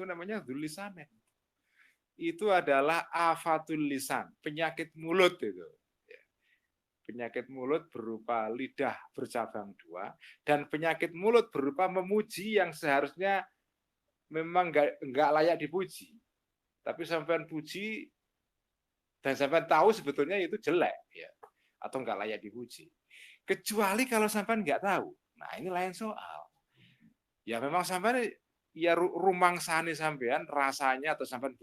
itu namanya dzul lisanin. Itu adalah afatul lisan, penyakit mulut itu. Penyakit mulut berupa lidah bercabang dua, dan penyakit mulut berupa memuji yang seharusnya memang nggak layak dipuji. Tapi sampean puji dan sampean tahu sebetulnya itu jelek ya, atau nggak layak dipuji. Kecuali kalau sampean nggak tahu. Nah ini lain soal. Ya memang sampean ya rumangsane sampean rasanya atau sampean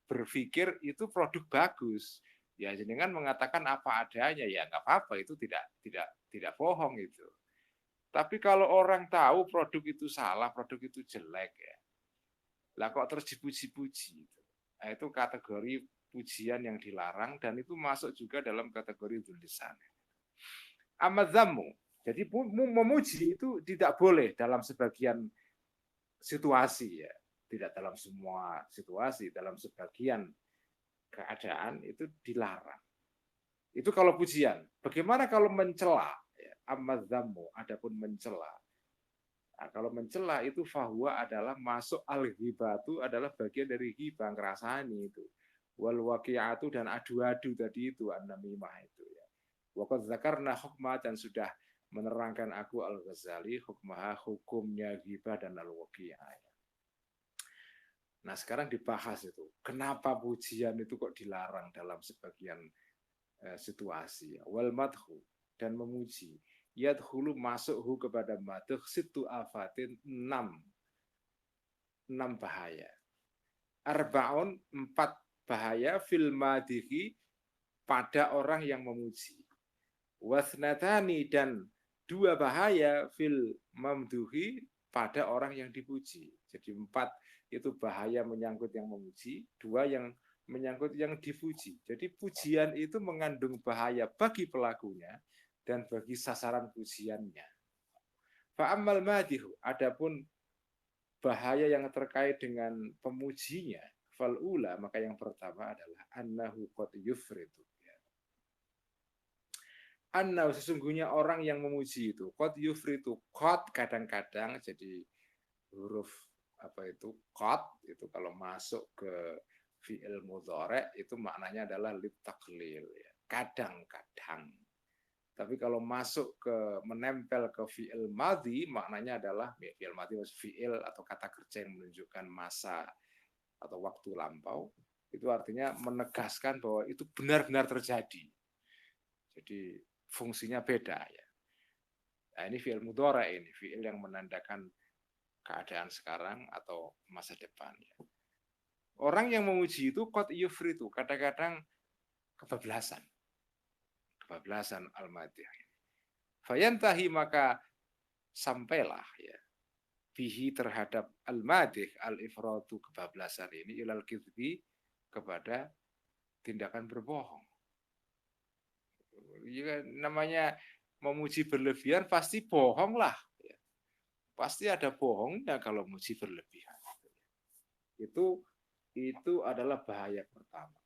berpikir itu produk bagus. Ya jenengan mengatakan apa adanya ya nggak apa-apa, itu tidak bohong itu. Tapi kalau orang tahu produk itu salah, produk itu jelek ya, lah kok terus dipuji-puji itu. Nah, itu kategori pujian yang dilarang dan itu masuk juga dalam kategori dzul lisan. Amadzamu, jadi memuji itu tidak boleh dalam sebagian situasi ya, tidak dalam semua situasi, dalam sebagian keadaan itu dilarang. Itu kalau pujian. Bagaimana kalau mencela? Ya, amadzamu, adapun mencela. Nah, kalau mencela itu fahuwa adalah masuk al-ghibatu adalah bagian dari ghibah, ngerasani itu. Wal waqi'atu dan adu-adu tadi itu an-namimah itu ya. Wa qad dzakarna hukma dan sudah menerangkan aku Al-Ghazali hukmah hukumnya ghibah dan al-waqi'ah. Nah, sekarang dibahas itu. Kenapa pujian itu kok dilarang dalam sebagian situasi? Wal madhu dan memuji. Yadkhulu masukhu kepada madh situ afatin 6 bahaya. Arbaun 4 bahaya fil madihi pada orang yang memuji. Wasnatani dan 2 bahaya fil mamduhi pada orang yang dipuji. Jadi 4 itu bahaya menyangkut yang memuji, 2 yang menyangkut yang dipuji. Jadi pujian itu mengandung bahaya bagi pelakunya dan bagi sasaran pujiannya. Fa'ammal madihu, adapun bahaya yang terkait dengan pemujinya, fal'ula, maka yang pertama adalah annahu qad yufritu. Annahu sesungguhnya orang yang memuji itu, qad yufritu, qad kadang-kadang jadi huruf apa itu qad itu kalau masuk ke fi'il mudhari itu maknanya adalah litaklil ya. Kadang-kadang. Tapi kalau masuk ke menempel ke fi'il madhi maknanya adalah fi'il madhi fi'il atau kata kerja yang menunjukkan masa atau waktu lampau, itu artinya menegaskan bahwa itu benar-benar terjadi. Jadi fungsinya beda ya. Nah, ini fi'il mudhari ini, fi'il yang menandakan keadaan sekarang atau masa depan ya. Orang yang memuji itu qad yufritu, kadang-kadang kebablasan al-madih. Fayantahi maka sampailah ya bihi terhadap al-madih al-ifratu kebablasan ini ilal kizbi kepada tindakan berbohong. Ya, namanya memuji berlebihan pasti bohong lah. Ya. Pasti ada bohongnya kalau memuji berlebihan. Itu adalah bahaya pertama.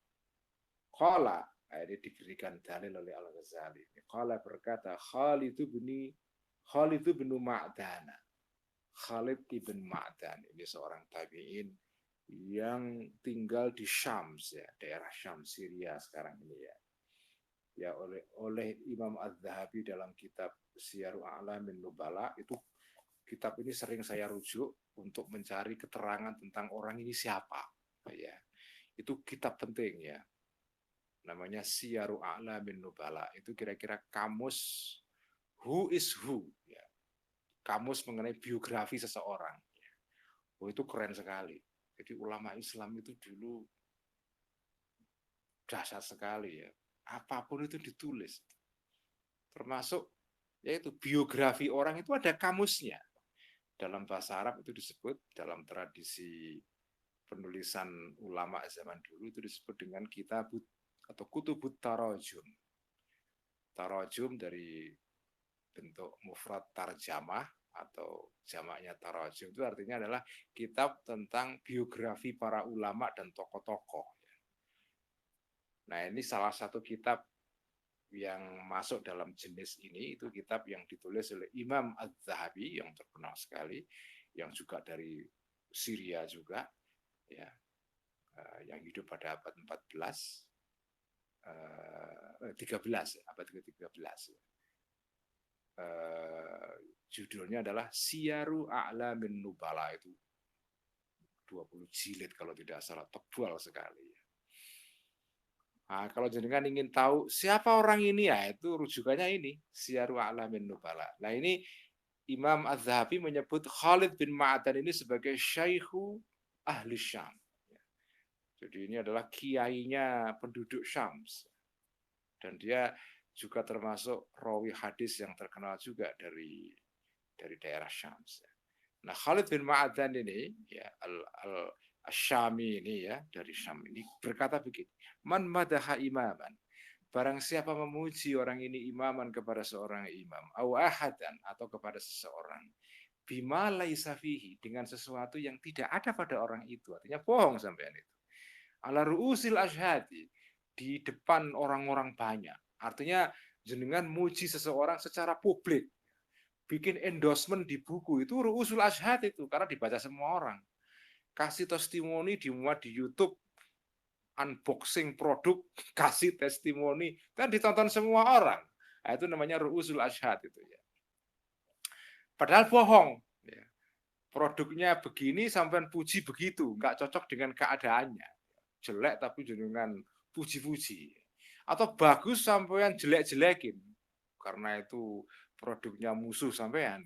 Qala, ini diberikan dalil oleh Al-Ghazali. Qala berkata Khalid bin Ma'dana. Khalid ibn Ma'dan ini seorang tabi'in yang tinggal di Syam ya, daerah Syam Syria sekarang ini ya. Ya oleh Imam Az-Zahabi dalam kitab Syiarul A'lamin Nubala, itu kitab ini sering saya rujuk untuk mencari keterangan tentang orang ini siapa ya. Itu kitab penting ya. Namanya Syiarul A'lamin Nubala. Itu kira-kira kamus who is who ya. Kamus mengenai biografi seseorang. Oh, itu keren sekali. Jadi ulama Islam itu dulu dahsyat sekali ya. Apapun itu ditulis. Termasuk yaitu biografi orang itu ada kamusnya. Dalam bahasa Arab itu disebut, dalam tradisi penulisan ulama zaman dulu itu disebut dengan kitab atau kutubut tarajum. Tarajum dari bentuk mufrad tarjamah atau jamaknya tarajum itu artinya adalah kitab tentang biografi para ulama dan tokoh-tokoh. Nah, ini salah satu kitab yang masuk dalam jenis ini, itu kitab yang ditulis oleh Imam Az-Zahabi yang terkenal sekali, yang juga dari Syria juga, ya, yang hidup pada abad 14, 13, abad ke-13. Judulnya adalah Syiaru A'lamin Nubala, itu 20 jilid kalau tidak salah, tebal sekali. Nah, kalau jenengan ingin tahu siapa orang ini, ya itu rujukannya ini, Syiaru A'lamin Nubala. Nah, ini Imam Az-Zahabi menyebut Khalid bin Ma'adan ini sebagai Syaikhu Ahli Syam. Jadi ini adalah kiainya penduduk Syams. Dan dia juga termasuk rawi hadis yang terkenal juga dari daerah Syams. Nah, Khalid bin Ma'adan ini, ya, Syami ini, ya, dari Syam ini berkata begini, man madaha imaman, barang siapa memuji orang ini imaman kepada seorang imam, au ahadan, atau kepada seseorang, bima laisa fihi, dengan sesuatu yang tidak ada pada orang itu, artinya bohong sampean itu, ala ruusil asyhadi, di depan orang-orang banyak, artinya jenengan muji seseorang secara publik, bikin endorsement di buku, itu ruusul asyhad itu, karena dibaca semua orang. Kasih testimoni dimuat di YouTube, unboxing produk, kasih testimoni, kan ditonton semua orang. Nah, itu namanya ruusul asyhad itu, ya. Padahal bohong. Ya. Produknya begini sampai puji begitu, nggak cocok dengan keadaannya. Jelek tapi dengan puji-puji. Atau bagus sampean jelek-jelekin, karena itu produknya musuh sampean,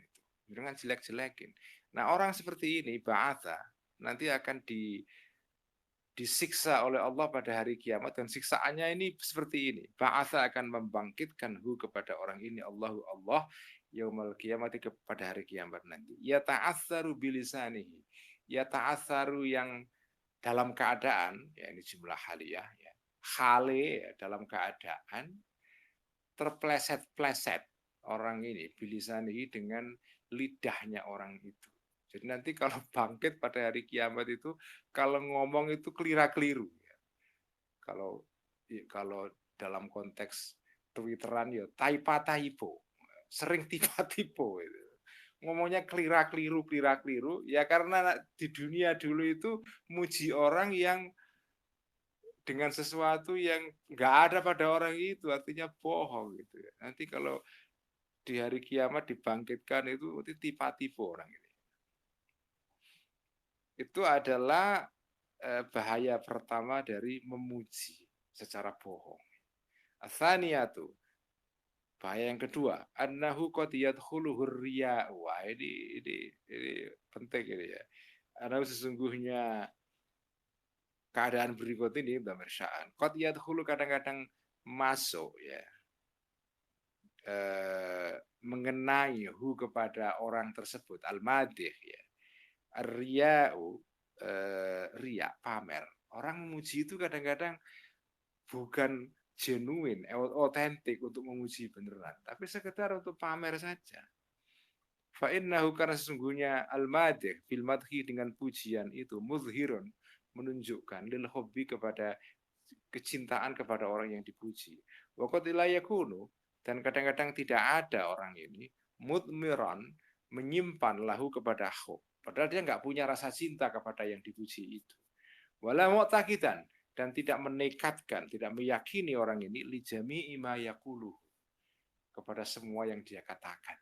itu dengan jelek-jelekin. Nah, orang seperti ini ba'atha nanti akan disiksa oleh Allah pada hari kiamat, dan siksaannya ini seperti ini. Ba'atha akan membangkitkan kepada orang ini Allah yaumal kiamati, kepada hari kiamat nanti. Ya ta'assaru bilisanihi. Ya ta'assaru yang dalam keadaan, ya ini jumlah haliyah, ya. Khale, ya, dalam keadaan terpleset-pleset orang ini bilisanihi, dengan lidahnya orang itu. Jadi nanti kalau bangkit pada hari kiamat itu, kalau ngomong itu kelira-keliru. Kalau dalam konteks Twitteran, ya taipa-taipo, sering tiba-tiba itu. Ngomongnya kelira-keliru, ya karena di dunia dulu itu muji orang yang dengan sesuatu yang nggak ada pada orang itu, artinya bohong gitu ya. Nanti kalau di hari kiamat dibangkitkan itu tiba-tiba orang ini. Itu adalah bahaya pertama dari memuji secara bohong. Atsaniyatu, bahaya yang kedua, annahu qad yadkhuluhur riya. Wah, ini penting ini, ya. Karena sesungguhnya keadaan berikut ini, Mbak Mersaan, qad yadkhulu, kadang-kadang masuk, ya, mengenai kepada orang tersebut, al-madih, ya. Riya'u, riya, pamer. Orang memuji itu kadang-kadang bukan genuine, otentik untuk memuji beneran, tapi sekedar untuk pamer saja. Fa'innahu, karena sesungguhnya al-madih bil madhi, dengan pujian itu, muzhirun, menunjukkan lil hobbi, kepada kecintaan kepada orang yang dipuji. Wa qad la yakunu, dan kadang-kadang tidak ada orang ini mudmiran, menyimpan lahu, kepada hub, padahal dia nggak punya rasa cinta kepada yang dipuji itu. Wala mu'taqidan, dan tidak menekatkan, tidak meyakini orang ini li jami'i ma yaqulu, kepada semua yang dia katakan.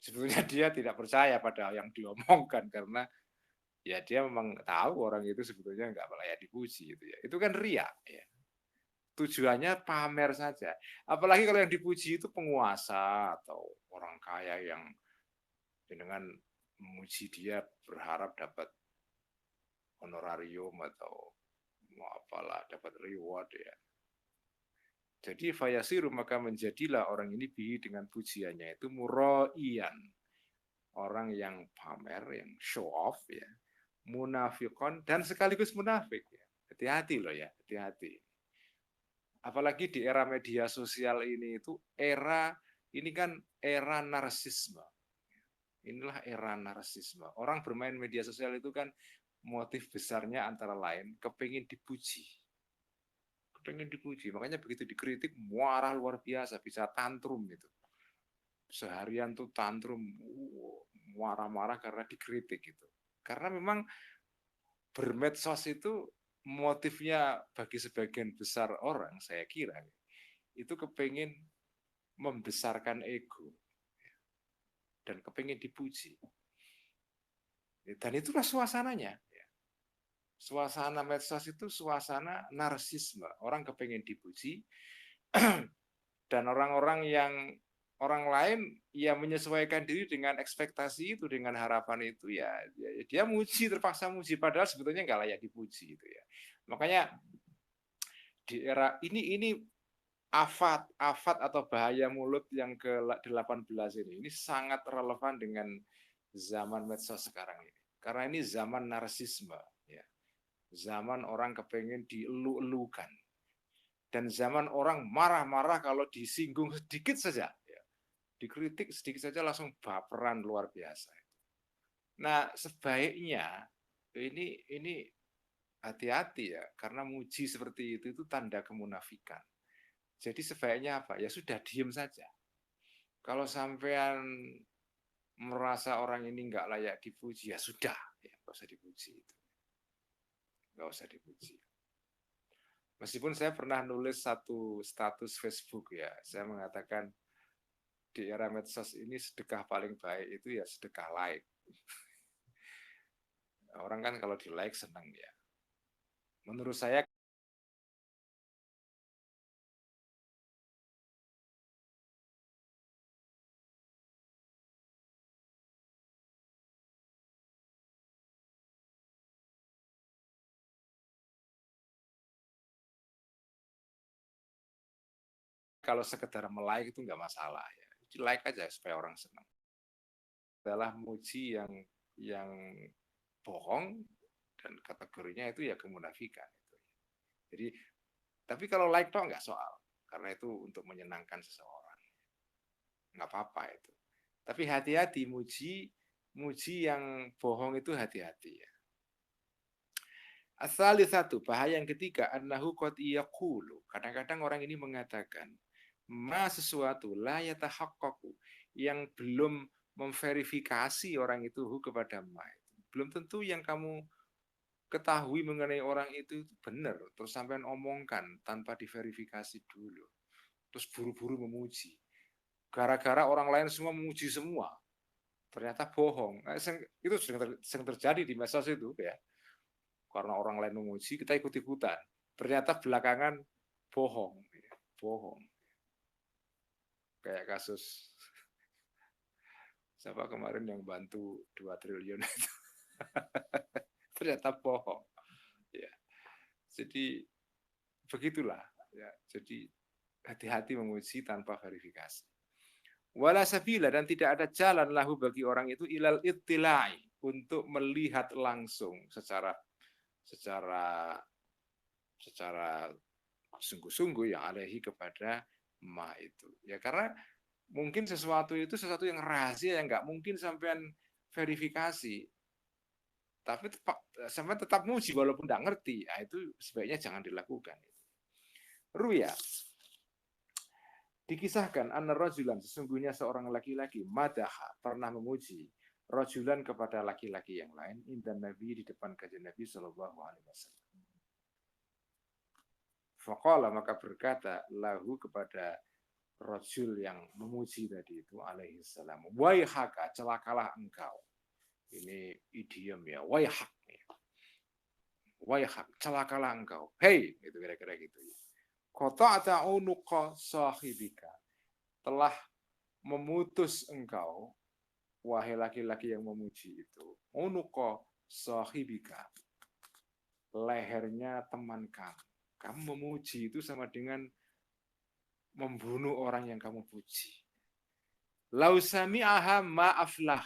Sebetulnya dia tidak percaya pada yang diomongkan, karena ya dia memang tahu orang itu sebetulnya nggak layak dipuji, itu ya. Itu kan riya, ya. Tujuannya pamer saja. Apalagi kalau yang dipuji itu penguasa atau orang kaya yang dengan memuji dia berharap dapat honorarium atau mau apalah, dapat reward, ya. Jadi fayasiru, maka menjadilah orang ini bihi, dengan pujiannya itu, muraian, orang yang pamer, yang show off, ya. Munafikon, dan sekaligus munafik, ya. Hati-hati loh, ya, hati-hati. Apalagi di era media sosial ini, itu ini kan era narsisme. Inilah era narsisme. Orang bermain media sosial itu kan motif besarnya antara lain kepingin dipuji. Kepingin dipuji. Makanya begitu dikritik marah luar biasa, bisa tantrum itu. Seharian tuh tantrum, marah-marah karena dikritik gitu. Karena memang bermedsos itu motifnya bagi sebagian besar orang, saya kira, itu kepingin membesarkan ego dan kepingin dipuji. Dan itulah suasananya. Suasana medsos itu suasana narsisme. Orang kepingin dipuji, dan orang lain ya menyesuaikan diri dengan ekspektasi itu, dengan harapan itu, ya dia muji, terpaksa muji, padahal sebetulnya nggak layak dipuji itu ya. Makanya di era ini afat atau bahaya mulut yang ke-18 ini sangat relevan dengan zaman medsos sekarang ini. Karena ini zaman narsisme, ya. Zaman orang kepengen dielu-elukan. Dan zaman orang marah-marah kalau disinggung sedikit saja, ya. Dikritik sedikit saja langsung baperan luar biasa. Nah, sebaiknya ini hati-hati ya, karena muji seperti itu tanda kemunafikan. Jadi sebaiknya apa? Ya sudah, diem saja. Kalau sampean merasa orang ini nggak layak dipuji, ya sudah, ya nggak usah dipuji itu. Nggak usah dipuji. Meskipun saya pernah nulis satu status Facebook ya, saya mengatakan di era medsos ini sedekah paling baik itu ya sedekah like. Orang kan kalau di like senang ya. Menurut saya kalau sekedar melike itu nggak masalah ya. Like aja supaya orang senang. Adalah muji yang bohong, dan kategorinya itu ya kemunafikan. Jadi, tapi kalau like toh nggak soal, karena itu untuk menyenangkan seseorang, nggak apa-apa itu. Tapi hati-hati, muji yang bohong itu hati-hati ya. Asal satu, bahaya yang ketiga, annahu qad yaqulu. Kadang-kadang orang ini mengatakan ma sesuatu la yatahaqqaqu, yang belum memverifikasi orang itu kepada ma. Belum tentu yang kamu ketahui mengenai orang itu benar, terus sampean omongkan tanpa diverifikasi dulu. Terus buru-buru memuji. Gara-gara orang lain semua memuji semua, ternyata bohong. Itu sering terjadi di medsos itu ya. Karena orang lain memuji, kita ikut-ikutan. Ternyata belakangan bohong. Bohong. Kayak kasus siapa kemarin yang bantu 2 triliun itu. Ternyata bohong. Ya. Jadi begitulah. Ya. Jadi hati-hati memuji tanpa verifikasi. Wala sabila, dan tidak ada jalan lahu bagi orang itu ilal ittilai, untuk melihat langsung secara sungguh-sungguh yang alaihi kepada ma itu. Ya karena mungkin sesuatu yang rahasia yang nggak mungkin sampean verifikasi. Tapi sampean tetap muji walaupun nggak ngerti. Ya, itu sebaiknya jangan dilakukan. Ruya, dikisahkan anna rajulan, sesungguhnya seorang laki-laki madaha, pernah memuji rajulan kepada laki-laki yang lain indan Nabi, di depan kajian Nabi sallallahu alaihi wasallam. Faqala, maka berkata lahu kepada rajul yang memuji tadi itu alaihi salam, waihaka, celakalah engkau. Ini idiom ya, waihak. Waihak, celakalah engkau. Hei, itu kira-kira gitu ya. Qata'ta unuqa sahibika, telah memutus engkau, wahai laki-laki yang memuji itu, unuqa sahibika, lehernya teman kamu. Kamu memuji itu sama dengan membunuh orang yang kamu puji. Lau sami'aha ma'aflah.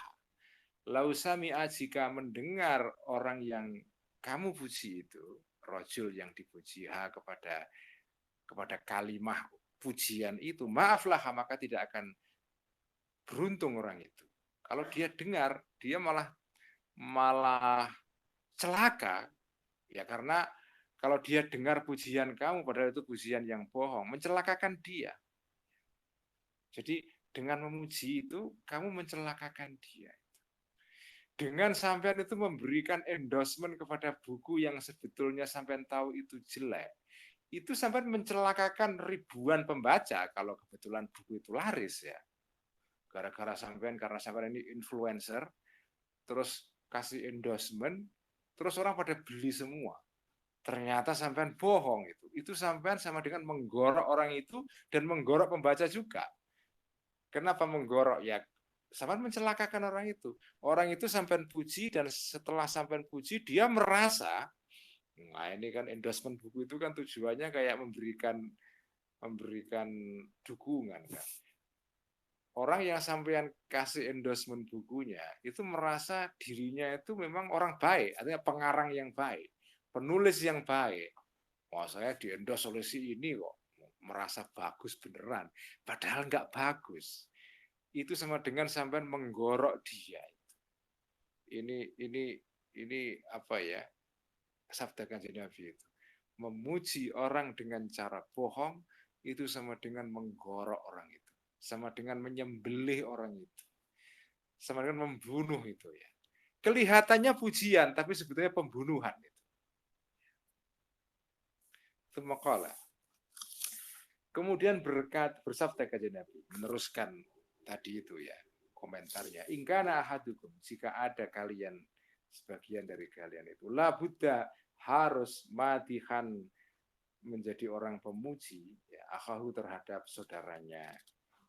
Lau sami'a, jika mendengar orang yang kamu puji itu, rajul yang dipuji kepada kalimah pujian itu, maaflah, maka tidak akan beruntung orang itu. Kalau dia dengar, dia malah celaka. Ya karena kalau dia dengar pujian kamu, padahal itu pujian yang bohong, mencelakakan dia. Jadi dengan memuji itu, kamu mencelakakan dia. dengan sampean itu memberikan endorsement kepada buku yang sebetulnya sampean tahu itu jelek, itu sampean mencelakakan ribuan pembaca kalau kebetulan buku itu laris ya. Gara-gara sampean, karena sampean ini influencer, terus kasih endorsement, terus orang pada beli semua. Ternyata sampean bohong itu. Itu sampean sama dengan menggorok orang itu dan menggorok pembaca juga. Kenapa menggorok? Ya sampean mencelakakan orang itu. Orang itu sampean puji dan setelah sampean puji dia merasa, nah ini kan endorsement buku itu kan tujuannya kayak memberikan dukungan kan. Orang yang sampean kasih endorsement bukunya itu merasa dirinya itu memang orang baik, artinya pengarang yang baik, penulis yang baik. Wah, saya diendos oleh si ini kok, merasa bagus beneran, padahal nggak bagus. Itu sama dengan sampean menggorok dia. Ini apa ya? Sabda Kanjeng Nabi itu. Memuji orang dengan cara bohong itu sama dengan menggorok orang itu. Sama dengan menyembelih orang itu. Sama dengan membunuh itu ya. Kelihatannya pujian tapi sebetulnya pembunuhan itu. Itu maqalah. Kemudian bersabda Kanjeng Nabi meneruskan tadi itu ya komentarnya. Ingkana ahadukum, jika ada kalian sebagian dari kalian itu la buddha harus matihan menjadi orang pemuji ya, akhahu terhadap saudaranya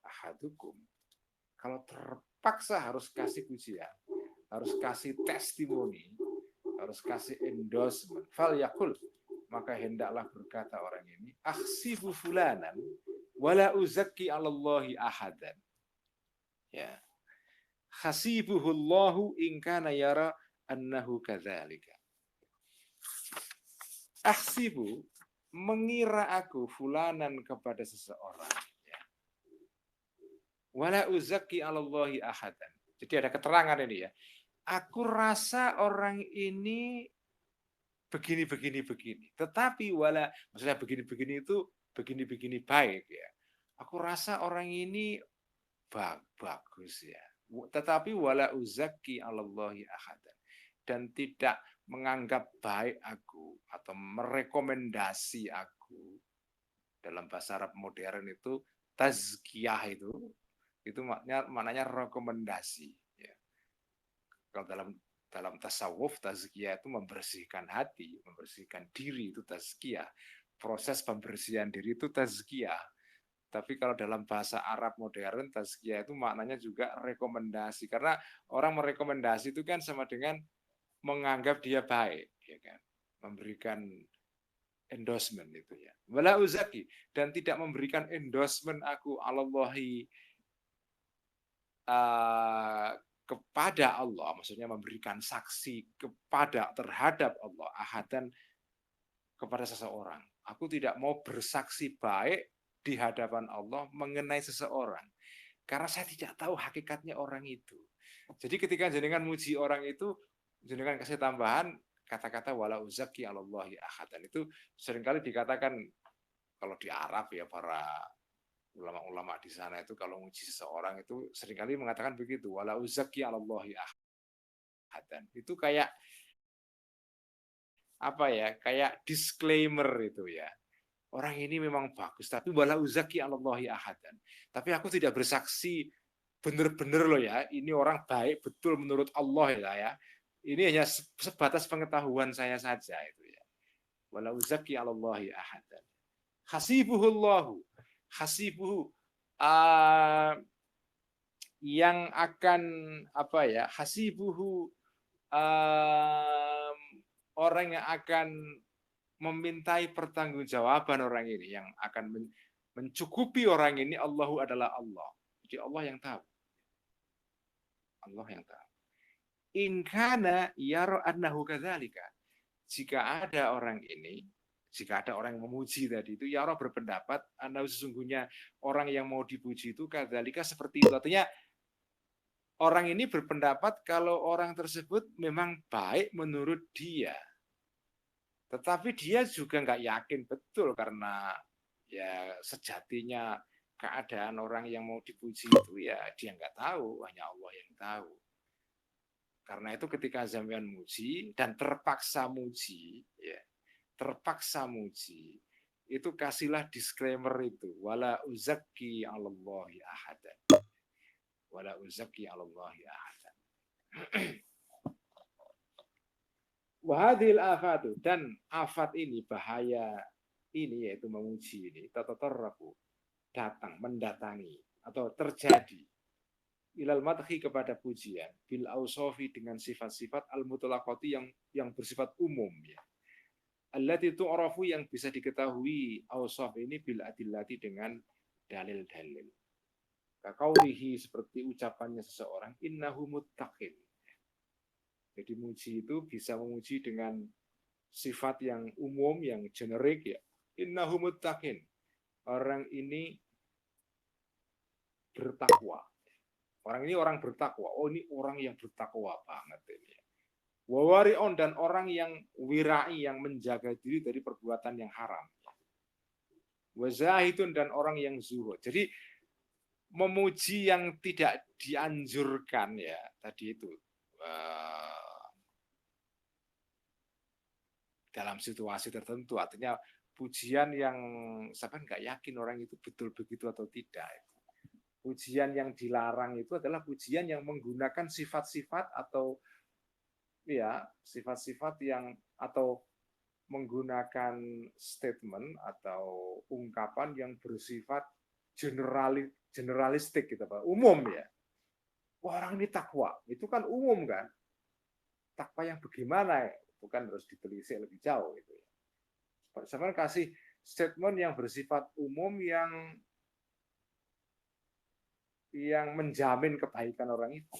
ahadukum. Kalau terpaksa harus kasih pujian, harus kasih testimoni, harus kasih endorsement, fal yakul, maka hendaklah berkata orang ini, akhsibu fulanan wala uzakki 'alallahi ahadan. Ya. Khasibuhullahu in kana yara annahu kadzalika. Akhsibu, mengira aku fulanan kepada seseorang ya. Wala uzakki 'alallahi ahadan. Jadi ada keterangan ini ya. Aku rasa orang ini begini. Tetapi maksudnya begini itu begini baik ya. Aku rasa orang ini bagus ya. Tetapi wala uzakki 'alallahi ahadan. Dan tidak menganggap baik aku atau merekomendasi aku. Dalam bahasa Arab modern itu tazkiyah itu maknanya rekomendasi ya. Kalau dalam tasawuf tazkiyah itu membersihkan hati, membersihkan diri itu tazkiyah. Proses pembersihan diri itu tazkiyah. Tapi kalau dalam bahasa Arab modern tazkiyah itu maknanya juga rekomendasi, karena orang merekomendasi itu kan sama dengan menganggap dia baik ya kan, memberikan endorsement itu ya. Wala uzaki, dan tidak memberikan endorsement aku Allahi kepada Allah, maksudnya memberikan saksi terhadap Allah ahadan kepada seseorang. Aku tidak mau bersaksi baik di hadapan Allah mengenai seseorang karena saya tidak tahu hakikatnya orang itu. Jadi ketika jenengan muji orang itu, jenengan kasih tambahan kata-kata wala uzaki 'alallahi ahadan. Itu seringkali dikatakan kalau di Arab ya, para ulama-ulama di sana itu kalau muji seseorang itu seringkali mengatakan begitu, wala uzaki 'alallahi ahadan. Itu kayak apa ya? Kayak disclaimer itu ya. Orang ini memang bagus, tapi wala uzaki 'alallahi ahadan. Tapi aku tidak bersaksi benar-benar loh ya, ini orang baik betul menurut Allah ya. Ini hanya sebatas pengetahuan saya saja itu ya. Wala uzaki 'alallahi ahadan. Hasibuhullahu. Hasibuhu yang akan apa ya? Hasibuhu orang yang akan memintai pertanggungjawaban orang ini, yang akan mencukupi orang ini, Allahu adalah Allah. Jadi Allah yang tahu. Allah yang tahu. In kana yara annahu kadzalika. Jika ada orang ini, jika ada orang yang memuji tadi itu, yara berpendapat annahu sesungguhnya orang yang mau dipuji itu kadzalika seperti itu. Artinya orang ini berpendapat kalau orang tersebut memang baik menurut dia. Tetapi dia juga nggak yakin betul karena ya sejatinya keadaan orang yang mau dipuji itu ya dia nggak tahu, hanya Allah yang tahu. Karena itu ketika sampean muji dan terpaksa muji, ya, terpaksa muji, itu kasihlah disclaimer itu, wala uzakki 'alallahi ahadan. Wala uzakki 'alallahi ahadan. Wahadil afatu, dan afat ini, bahaya ini, yaitu memuji ini, tatatarrafu, datang, mendatangi atau terjadi, ilal madhi, kepada pujian, bil ausofi, dengan sifat-sifat al mutlaqati, yang bersifat umum, ya. Allati tu'rafu, yang bisa diketahui ausof ini bil adillati, dengan dalil-dalil. Kaqaulihi, seperti ucapannya seseorang, innahu muttaqin. Jadi muji itu bisa memuji dengan sifat yang umum, yang generik, ya. Innahu muttaqin, orang ini bertakwa. Orang ini orang bertakwa. Oh, ini orang yang bertakwa banget ini. Wawari'on, dan orang yang wirai, yang menjaga diri dari perbuatan yang haram. Wazahidun, dan orang yang zuhud. Jadi memuji yang tidak dianjurkan, ya, tadi itu dalam situasi tertentu, artinya pujian yang saya kan nggak yakin orang itu betul begitu atau tidak. Pujian yang dilarang itu adalah pujian yang menggunakan sifat-sifat atau, ya, sifat-sifat yang, atau menggunakan statement atau ungkapan yang bersifat generalistik gitu, Pak, umum, ya. Wah, orang ini takwa, itu kan umum kan. Takwa yang bagaimana, ya? Itu kan harus ditelisik lebih jauh gitu, ya. Saya kasih statement yang bersifat umum, yang menjamin kebaikan orang itu.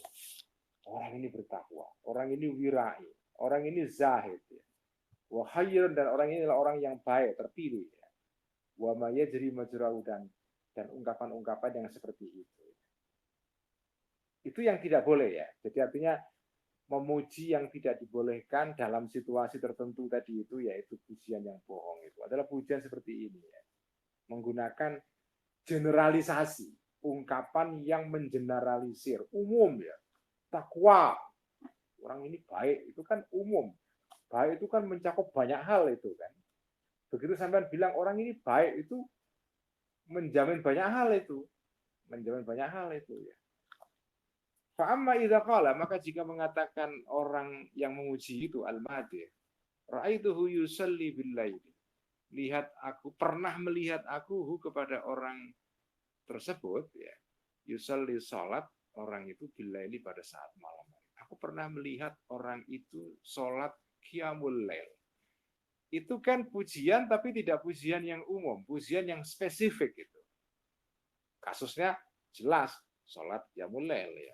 Orang ini bertakwa, orang ini wirai, orang ini zahid, ya. Wa khairun, dan orang ini adalah orang yang baik, terpilih, ya. Wa ma yajri majrahu, dan ungkapan-ungkapan yang seperti itu. Itu yang tidak boleh, ya. Jadi artinya memuji yang tidak dibolehkan dalam situasi tertentu tadi itu, yaitu pujian yang bohong, itu adalah pujian seperti ini, ya. Menggunakan generalisasi, ungkapan yang mengeneralisir, umum, ya. Takwa, orang ini baik, itu kan umum. Baik itu kan mencakup banyak hal itu kan. Begitu sampean bilang orang ini baik, itu menjamin banyak hal itu. Menjamin banyak hal itu, ya. Fa'amma idza qala, maka jika mengatakan orang yang memuji itu al-madih, ra'aituhu yusalli bil laili. Lihat aku, pernah melihat aku kepada orang tersebut, ya. Yusalli, salat orang itu bil laili, pada saat malam. Aku pernah melihat orang itu salat qiyamul lail. Itu kan pujian, tapi tidak pujian yang umum, pujian yang spesifik itu. Kasusnya jelas, salat qiyamul lail, ya.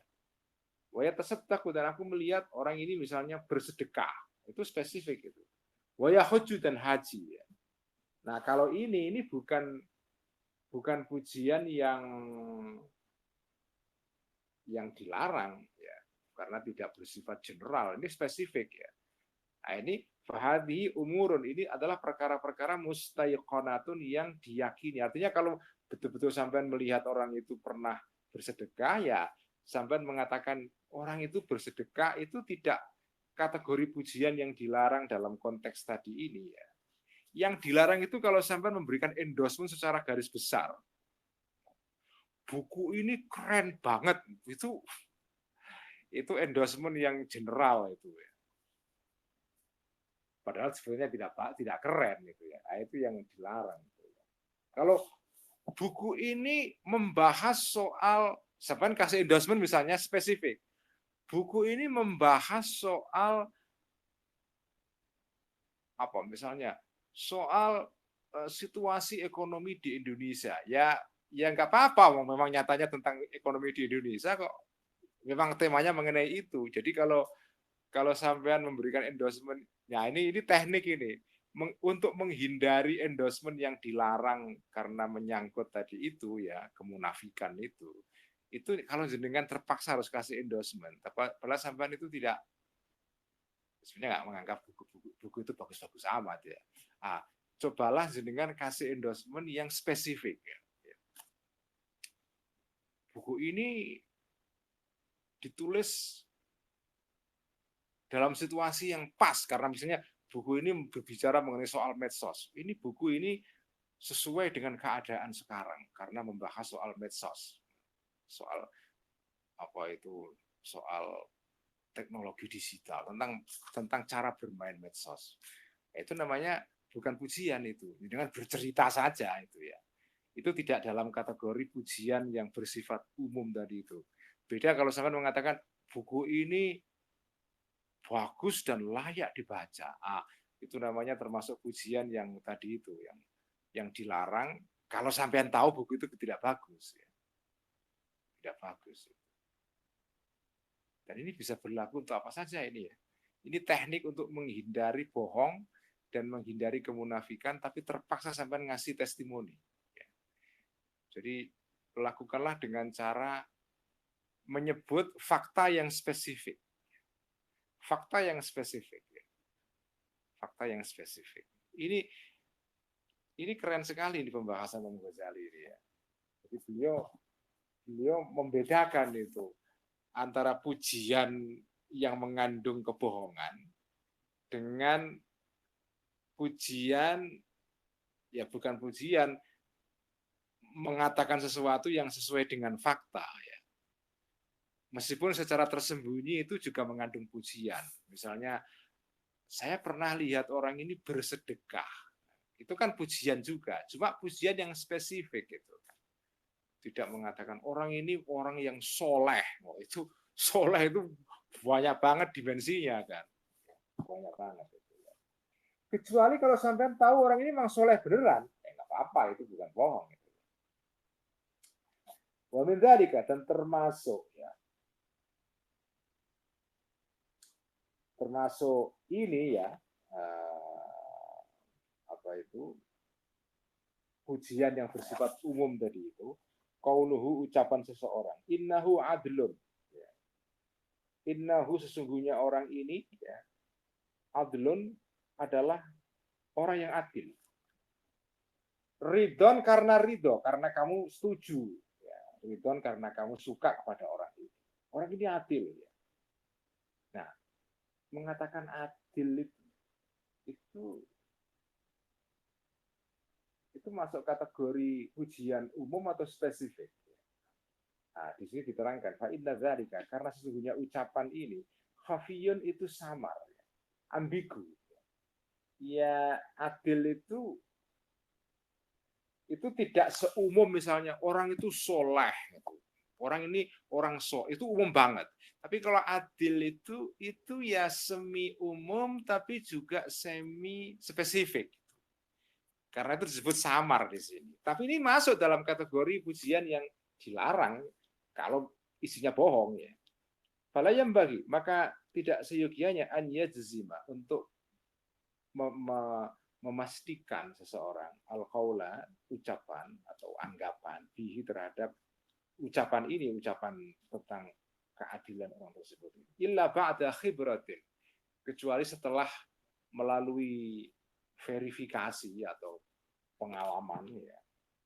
Waya tasaddaqu, dan aku melihat orang ini misalnya bersedekah, itu spesifik itu. Waya hujju, dan haji, ya. Nah, kalau ini bukan pujian yang dilarang, ya, karena tidak bersifat general, ini spesifik, ya. Nah, ini fahadhi umurun, ini adalah perkara-perkara mustaiqonatun, yang diyakini. Artinya kalau betul-betul sampean melihat orang itu pernah bersedekah, ya sampean mengatakan orang itu bersedekah, itu tidak kategori pujian yang dilarang dalam konteks tadi ini, ya. Yang dilarang itu kalau sampean memberikan endorsement secara garis besar. Buku ini keren banget, itu endorsement yang general itu, ya. Padahal sebenarnya tidak keren gitu, ya. Nah, itu yang dilarang. Kalau buku ini membahas soal, sampean kasih endorsement misalnya spesifik. Buku ini membahas soal apa, misalnya soal situasi ekonomi di Indonesia. Ya nggak apa-apa, memang nyatanya tentang ekonomi di Indonesia kok. Memang temanya mengenai itu. Jadi kalau sampean memberikan endorsement, ya ini teknik ini untuk menghindari endorsement yang dilarang karena menyangkut tadi itu, ya, kemunafikan itu. Itu kalau jenengan terpaksa harus kasih endorsement, padahal sampean itu tidak, sebenarnya nggak menganggap buku itu bagus-bagus amat, ya. Cobalah jenengan kasih endorsement yang spesifik, ya. Buku ini ditulis dalam situasi yang pas, karena misalnya buku ini berbicara mengenai soal medsos. Ini buku ini sesuai dengan keadaan sekarang karena membahas soal medsos, soal apa itu, soal teknologi digital, tentang cara bermain medsos. Itu namanya bukan pujian, itu dengan bercerita saja itu ya. Itu tidak dalam kategori pujian yang bersifat umum tadi itu. Beda kalau sampai mengatakan buku ini bagus dan layak dibaca. Itu namanya termasuk pujian yang tadi itu, yang dilarang kalau sampean tahu buku itu tidak bagus ya. Tidak bagus. Dan ini bisa berlaku untuk apa saja ini ya. Ini teknik untuk menghindari bohong dan menghindari kemunafikan, tapi terpaksa sampai ngasih testimoni. Ya. Jadi lakukanlah dengan cara menyebut fakta yang spesifik. Fakta yang spesifik. Ya. Fakta yang spesifik. Ini keren sekali di pembahasan Imam Ghazali ini ya. Jadi beliau membedakan itu antara pujian yang mengandung kebohongan dengan pujian, ya bukan pujian, mengatakan sesuatu yang sesuai dengan fakta ya. Meskipun secara tersembunyi itu juga mengandung pujian. Misalnya, saya pernah lihat orang ini bersedekah. Itu kan pujian juga, cuma pujian yang spesifik itu. Tidak mengatakan orang ini orang yang soleh. Oh, itu soleh itu banyak banget dimensinya kan. Banyak banget. Kecuali kalau sampean tahu orang ini memang soleh beneran, nggak apa-apa, itu bukan bohong. Wa min dzalika, dan termasuk ya, termasuk ini ya, apa itu, pujian yang bersifat umum tadi itu, qauluhu, ucapan seseorang, innahu adlun, ya. Innahu, sesungguhnya orang ini ya, adlun adalah orang yang adil. Ridon karena ridho, karena kamu setuju. Ya, ridon karena kamu suka kepada orang ini. Orang ini adil. Ya. Nah, mengatakan adil itu masuk kategori pujian umum atau spesifik. Nah, di sini diterangkan, fa inna dzalika, karena sesungguhnya ucapan ini khafiyun, itu samar, ambigu. Ya, adil itu tidak seumum misalnya orang itu soleh, orang ini orang itu umum banget. Tapi kalau adil itu ya semi umum tapi juga semi spesifik. Karena itu disebut samar di sini. Tapi ini masuk dalam kategori pujian yang dilarang kalau isinya bohong ya. Fala yang bagi, maka tidak seyogianya an yajzima, untuk memastikan seseorang al-qaula, ucapan atau anggapan bihi, terhadap ucapan ini, ucapan tentang keadilan orang tersebut, illa ba'da khibratin, kecuali setelah melalui verifikasi atau pengalaman ya,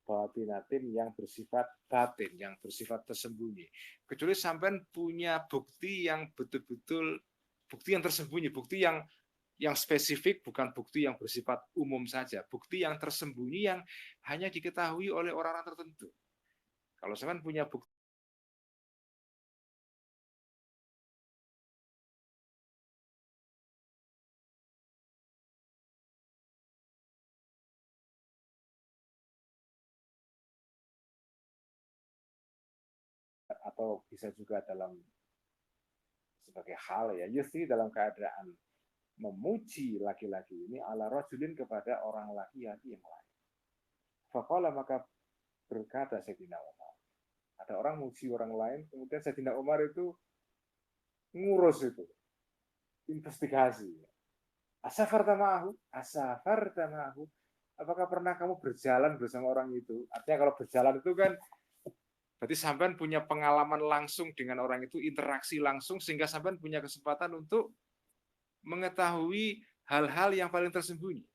batinatin, yang bersifat batin, yang bersifat tersembunyi. Kecuali sampai punya bukti yang betul-betul bukti yang tersembunyi, bukti yang spesifik, bukan bukti yang bersifat umum saja, bukti yang tersembunyi yang hanya diketahui oleh orang-orang tertentu. Kalau saya punya bukti atau bisa juga dalam sebagai hal ya, yusri, dalam keadaan memuji laki-laki ini ala rajulin, kepada orang laki-laki yang lain. Faqala, maka berkata Sayyidina Umar, ada orang muji orang lain, kemudian Sayyidina Umar itu ngurus itu, investigasi. Asafarta ma'ahu, apakah pernah kamu berjalan bersama orang itu? Artinya kalau berjalan itu kan berarti sampean punya pengalaman langsung dengan orang itu, interaksi langsung, sehingga sampean punya kesempatan untuk mengetahui hal-hal yang paling tersembunyi.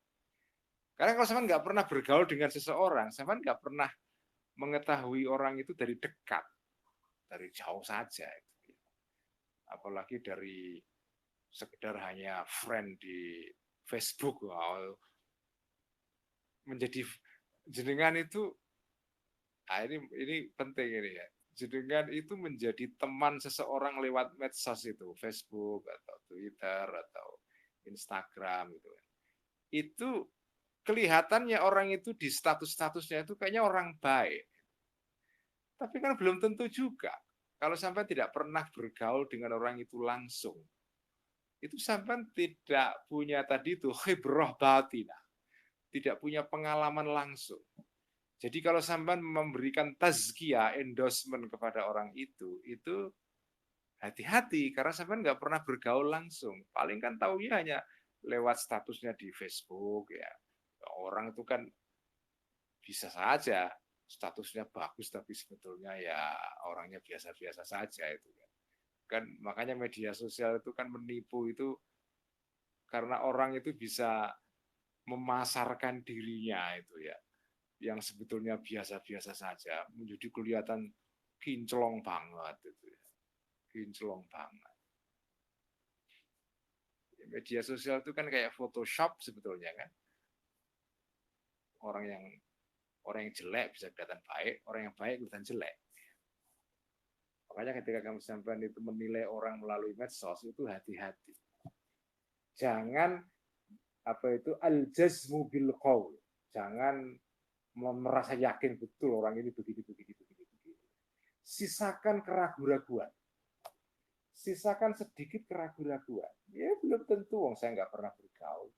Karena kalau sampean nggak pernah bergaul dengan seseorang, sampean nggak pernah mengetahui orang itu dari dekat, dari jauh saja. Apalagi dari sekedar hanya friend di Facebook, menjadi jenengan itu, ini penting ini ya. Jenengan itu menjadi teman seseorang lewat medsos itu, Facebook atau Twitter atau Instagram gitu. Itu kelihatannya orang itu di status-statusnya itu kayaknya orang baik. Tapi kan belum tentu juga. Kalau sampai tidak pernah bergaul dengan orang itu langsung, itu sampai tidak punya tadi itu khibrah batinah, tidak punya pengalaman langsung. Jadi kalau sampai memberikan tazkiyah, endorsement kepada orang itu hati-hati karena sampai nggak pernah bergaul langsung. Paling kan taunya hanya lewat statusnya di Facebook ya. Orang itu kan bisa saja statusnya bagus tapi sebetulnya ya orangnya biasa-biasa saja itu kan. Makanya media sosial itu kan menipu itu karena orang itu bisa memasarkan dirinya itu ya, yang sebetulnya biasa-biasa saja menjadi kelihatan kinclong banget itu ya. Kinclong banget. Media sosial itu kan kayak Photoshop sebetulnya kan. Orang yang jelek bisa kelihatan baik, orang yang baik kelihatan jelek. Makanya ketika kamu sampai itu menilai orang melalui medsos itu hati-hati. Jangan al-jazmu bil qaul. Jangan merasa yakin betul orang ini begini. Sisakan keraguan-raguan. Sisakan sedikit keraguan-raguan. Ya belum tentu, saya nggak pernah bergaul.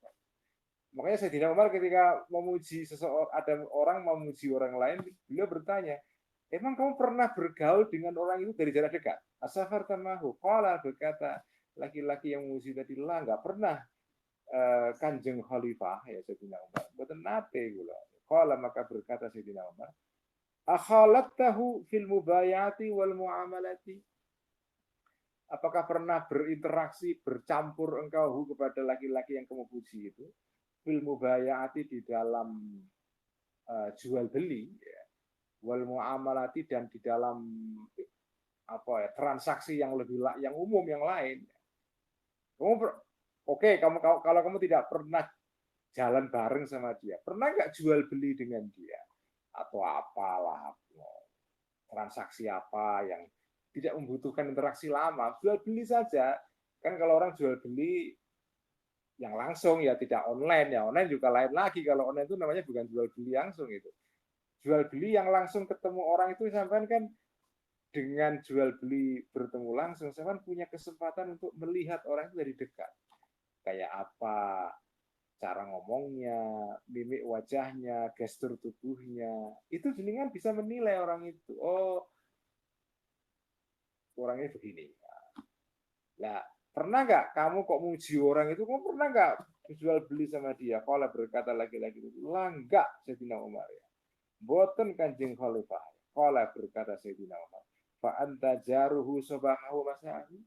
Makanya Sayyidina Umar ketika memuji seseorang, ada orang memuji orang lain, beliau bertanya, emang kamu pernah bergaul dengan orang itu dari jarak dekat? Asafar tamahu. Qala, berkata laki-laki yang memuji tadi, lah nggak pernah Kanjeng Khalifah ya Sayyidina Umar. Boten nate kula. Qala, maka berkata Sayyidina Umar, akhalattahu fil mubayati wal muamalati. Apakah pernah berinteraksi, bercampur engkau kepada laki-laki yang kamu puji itu? Fil mubayati, di dalam jual beli ya. Wal muamalati, dan di dalam transaksi yang lebih yang umum yang lain. Oke, kalau kamu tidak pernah jalan bareng sama dia, pernah nggak jual beli dengan dia atau apalah, transaksi apa yang tidak membutuhkan interaksi lama, jual beli saja. Kan kalau orang jual beli yang langsung ya tidak online, ya online juga lain lagi. Kalau online itu namanya bukan jual beli langsung itu. Jual beli yang langsung ketemu orang itu sampai kan dengan jual beli bertemu langsung, sampai punya kesempatan untuk melihat orang itu dari dekat. Kayak apa cara ngomongnya, mimik wajahnya, gestur tubuhnya, itu jenengan bisa menilai orang itu. Oh, orangnya begini. Nah, pernah nggak kamu kok muji orang itu? Kamu pernah nggak jual beli sama dia? Kalau berkata lagi-lagi itu, lah enggak, Sayyidina Umar ya. Boten Kanjeng Khalifah. Kalau berkata Sayyidina Umar, fa anta jaruhu sobahahu masahi.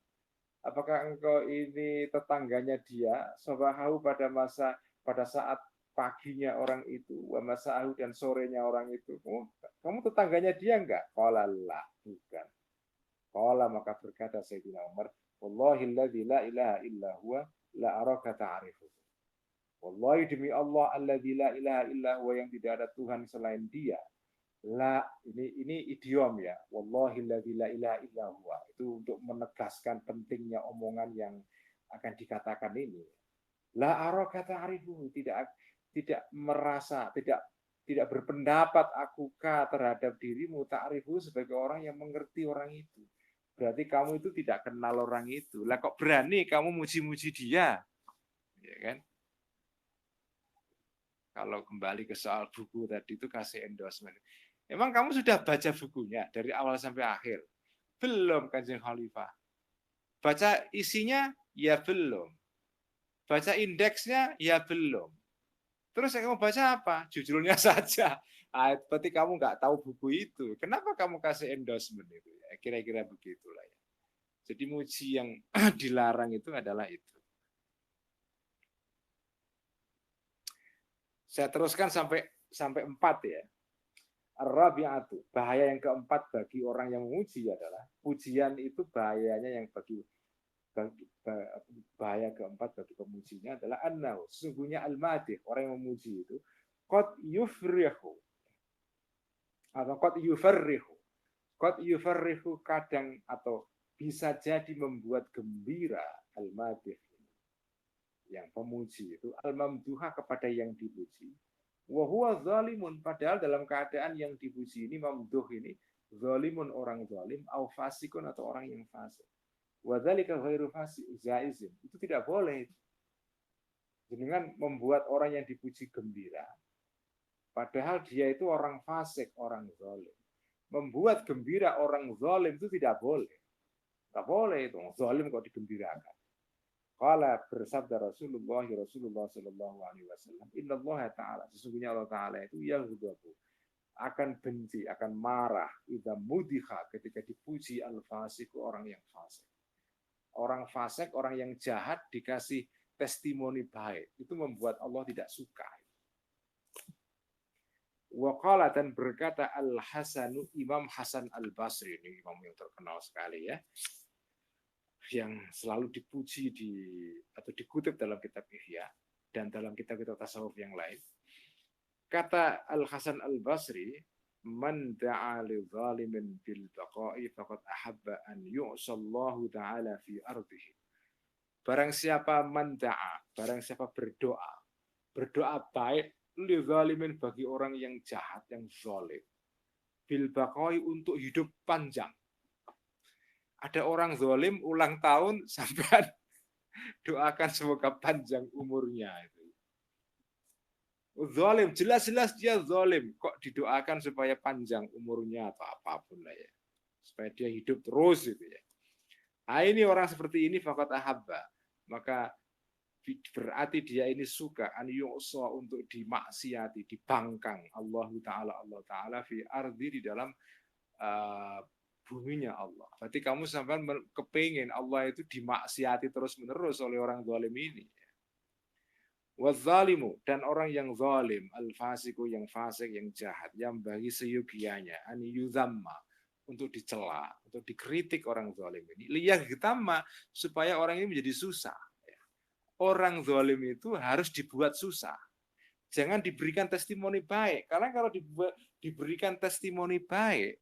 Apakah engkau ini tetangganya dia, sobahahu pada saat paginya orang itu, wa masahu, dan sorenya orang itu. Kamu tetangganya dia enggak? Qala la, bukan. Qala, maka berkata Sayyidina Umar, wallahilladzi la ilaha illa huwa la araka ta'rifu. Wallahi, demi Allah, alladzi la ilaha illa huwa, yang tidak ada Tuhan selain dia. La, ini idiom ya. Wallahilladzi la ilaha illa huwa. Itu untuk menegaskan pentingnya omongan yang akan dikatakan ini. La araka ta'rifu, tidak merasa, tidak berpendapat akuka terhadap dirimu, ta'rifu, sebagai orang yang mengerti orang itu. Berarti kamu itu tidak kenal orang itu. Lah kok berani kamu muji-muji dia? Ya kan? Kalau kembali ke soal buku tadi itu kasih endorsement. Emang kamu sudah baca bukunya dari awal sampai akhir? Belum, Kanjeng Khalifah. Baca isinya? Ya belum. Baca indeksnya? Ya belum. Terus yang kamu baca apa? Judulnya saja. Berarti kamu nggak tahu buku itu. Kenapa kamu kasih endorsement itu? Ya, kira-kira begitulah ya. Jadi muji yang dilarang itu adalah itu. Saya teruskan sampai 4 ya. Ar-rabi'atu, bahaya yang keempat bagi orang yang memuji adalah pujian itu bahayanya yang bagi bahaya keempat bagi pemujinya adalah annahu, sesungguhnya al-madih, orang yang memuji itu qad yufrihu atau qad yufarrihu kadang atau bisa jadi membuat gembira al-madih, yang pemuji itu al-mamduha kepada yang dipuji, wa huwa zalimun, padahal dalam keadaan yang dipuji ini mamduh ini zalimun, orang zalim, au fasikun, atau orang yang fasik. Wa dzalika ghairu jaizin, itu tidak boleh. Dengan membuat orang yang dipuji gembira padahal dia itu orang fasik, orang zalim. Membuat gembira orang zalim itu tidak boleh. Tidak boleh itu, zalim kok digembirakan. Qala, bersabda Rasulullah sallallahu alaihi wasallam, innallaha ta'ala, sesungguhnya Allah Ta'ala itu yaghdabu, akan benci, akan marah idza mudiha, ketika dipuji al-fasiku, orang yang fasik. Orang fasik, orang yang jahat dikasih testimoni baik, itu membuat Allah tidak suka. Wa qala, dan berkata Al-Hasanu, Imam Hasan Al-Basri, ini imam yang terkenal sekali ya, yang selalu dipuji atau dikutip dalam kitab Ihya dan dalam kitab-kitab tasawuf yang lain. Kata Al-Hasan Al-Basri, man da'a li zalimin bil baqa'i faqad ahabba an yu'sallahu ta'ala fi ardihi. Barang siapa man da'a, barang siapa berdoa baik li zalimin, bagi orang yang jahat, yang zalim, bil baqa'i, untuk hidup panjang. Ada orang zalim ulang tahun sampai doakan semoga panjang umurnya. Zalim, jelas-jelas dia zalim, kok didoakan supaya panjang umurnya atau apapun lah ya, supaya dia hidup terus gitu ya. Nah, ini orang seperti ini faqad ahabba, maka berarti dia ini suka an yu'sa, untuk dimaksiati, dibangkang Allah Ta'ala fi ardi, di dalam buminya Allah. Berarti kamu sampai kepingin Allah itu dimaksiati terus-menerus oleh orang zalim ini. Wadzalimu, dan orang yang zalim, al-fasiku, yang fasik, yang jahat, yang bagi seyogianya an yuzamma, untuk dicela, untuk dikritik orang zalim ini. Liyagtamma, supaya orang ini menjadi susah. Orang zalim itu harus dibuat susah. Jangan diberikan testimoni baik, karena kalau diberikan testimoni baik,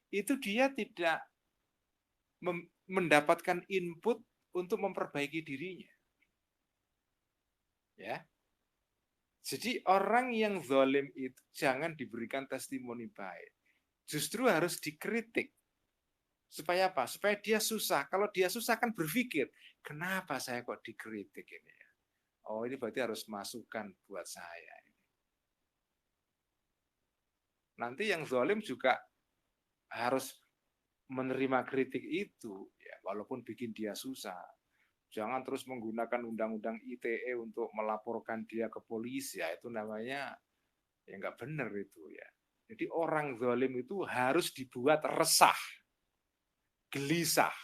itu dia tidak mendapatkan input untuk memperbaiki dirinya. Ya. Jadi orang yang zalim itu jangan diberikan testimoni baik. Justru harus dikritik. Supaya apa? Supaya dia susah. Kalau dia susah kan berpikir, kenapa saya kok dikritik ini ya? Oh, ini berarti harus masukan buat saya. Nanti yang zalim juga harus menerima kritik itu, ya, walaupun bikin dia susah. Jangan terus menggunakan undang-undang ITE untuk melaporkan dia ke polisi, ya, itu namanya ya nggak benar itu ya. Jadi orang zalim itu harus dibuat resah, gelisah,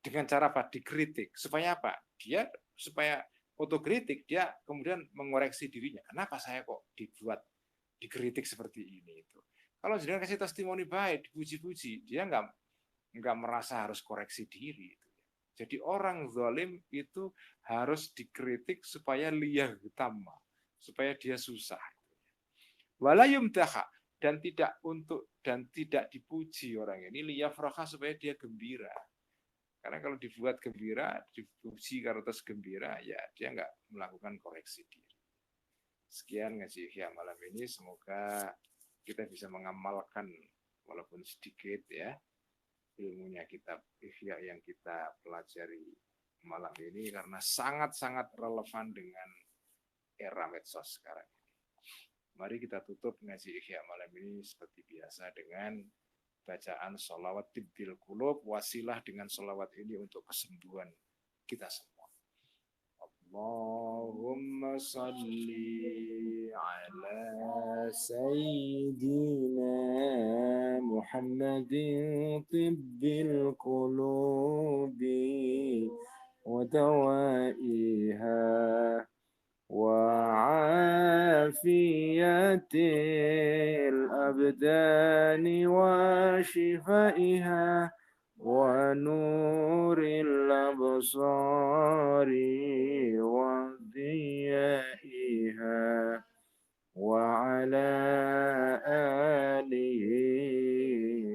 dengan cara apa? Dikritik. Supaya apa? Dia supaya otokritik, dia kemudian mengoreksi dirinya. Kenapa saya kok dikritik seperti ini itu? Kalau jangan kasih testimoni baik, dipuji-puji, dia nggak merasa harus koreksi diri. Jadi orang zalim itu harus dikritik supaya liyagtamma, supaya dia susah. Walayumtaha, dan tidak dipuji orang ini, liyafraha, supaya dia gembira. Karena kalau dibuat gembira, dipuji karena terus gembira, ya dia nggak melakukan koreksi diri. Sekian ngaji Ihya malam ini, semoga kita bisa mengamalkan walaupun sedikit ya ilmunya kitab Ihya yang kita pelajari malam ini, karena sangat-sangat relevan dengan era medsos sekarang ini. Mari kita tutup ngaji Ihya malam ini seperti biasa dengan bacaan sholawat tibbil qulub, wasilah dengan sholawat ini untuk kesembuhan kita semua. Allahumma salli ala sayyidina Muhammadin tibbil qulubi wa dawaiha وعافية الأبدان وشفائها ونور الأبصار وضيائها وعلى آله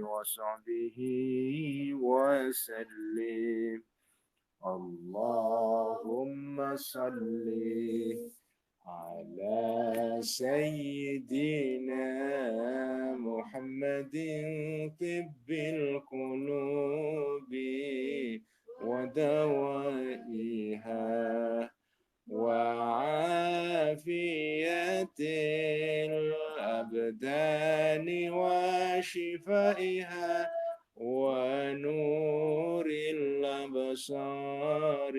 وصحبه وسلم. اللهم صل على سيدنا محمد طب القلوب ودوائها وعافية الأبدان وشفائها ونور الأبصار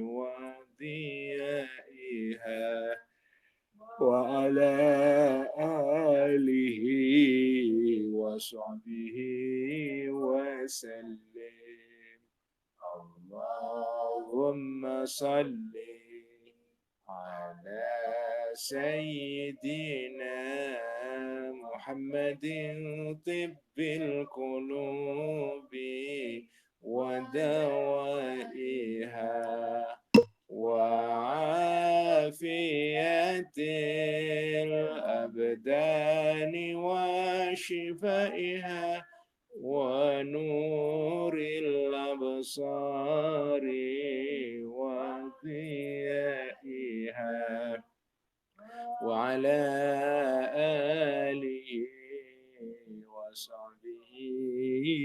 وضيائها وعلى آله وصحبه وسلم. اللهم صل على سيدنا محمد طب القلوب ودوائها وعافية الأبدان وشفائها ونور الأبصار وضيائها وعلى آله وصحبه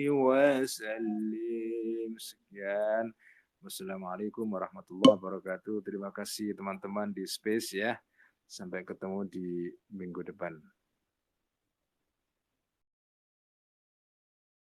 وسلم. Sekian. Wassalamualaikum warahmatullahi wabarakatuh. Terima kasih teman-teman di Space ya. Sampai ketemu di minggu depan.